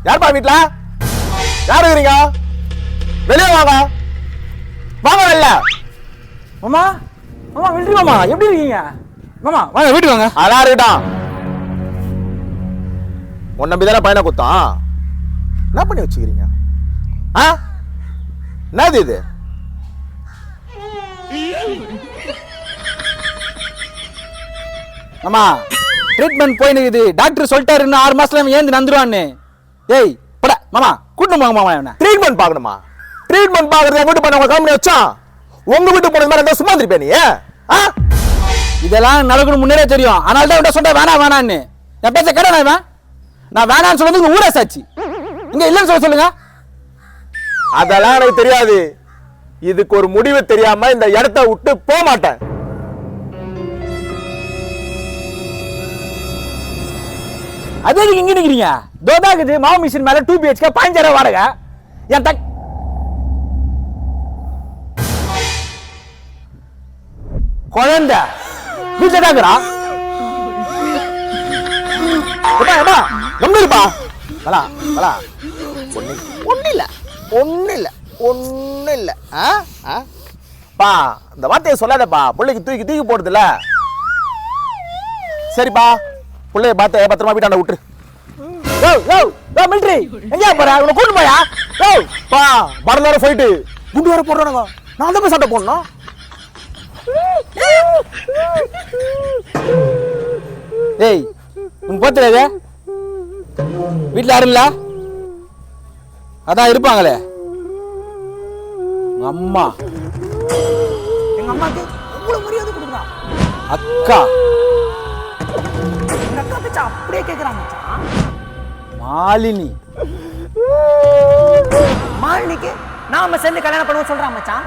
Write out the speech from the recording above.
யார்ப்பா வீட்ல? யார் இருக்கீங்க? வெளியே வாங்க. வாங்க வெளில. மாமா மாமா மிலிட்ரி மாமா எப்படி இருக்கீங்க? மாமா வாங்க வீட்டுக்கு வாங்க. அதான் இருக்கட்டும். உன்னை நம்பிதானே பையனை குத்தான். என்ன பண்ணி வச்சுக்கிறீங்க? ஆ என்னது இது? மாமா ட்ரீட்மெண்ட் போயினுக்குது. டாக்டர் சொல்லிட்டாரு இன்னும் 6 மாசத்துல ஏந்து நந்துருவான்னு. ஏய் பட மாமா கூட்டு போங்க மாமா. என்ன ட்ரீட்மெண்ட் பார்க்கணுமா? ட்ரீட்மெண்ட் பார்க்கறது என் வீட்டு பண்ண உங்க கம்பெனி வச்சான். உங்க வீட்டு போனது மாதிரி சும்மா திருப்பேன் நீ. இதெல்லாம் நடக்கணும் முன்னே தெரியும். அதனால தான் சொல்ற வேணான்னு. என் பேச்ச கடை நான் வேணான்னு சொல்றது ஊரே சாட்சி. இங்க இல்லைன்னு சொல்லுங்க. அதெல்லாம் எனக்கு தெரியாது. இதுக்கு ஒரு முடிவு தெரியாம இந்த இடத்த விட்டு போக மாட்டேன். அதே இங்க நிக்கிறீங்க. தோதாக்குது மாவு மிஷின் மேல 2 BHK 15,000 வாடகை. என் குழந்தை வீட்டுல தாக்குறா. நம்பிருப்பா. பா இந்த வார்த்தையை சொல்லாதப்பா. பிள்ளைக்கு தூக்கி போடுதுல. சரிப்பா பிள்ளைய பத்திரமா வீட்டாண்ட விட்டுரு. மிலிட்ரி எங்க போற? உன்னை கூட்டு போயா? பா படம் வேற போயிட்டு குண்டு வேற போடுறானுங்க. நான் தான் போய் சண்டை போடணும். ஏய் உன் போத்துறது வீட்டுல யாரும் இல்ல? அதான் இருப்பாங்களே அம்மா. எங்க அம்மாக்கு எவ்வளவு மரியாதை கொடுக்குறான். அக்கா எங்க அக்கா பேச்ச அப்படியே கேக்குறாங்க. மாலினி மாலினிக்கு நாம சேர்ந்து கல்யாணம் பண்ணுவோம் சொல்றான் மச்சான்.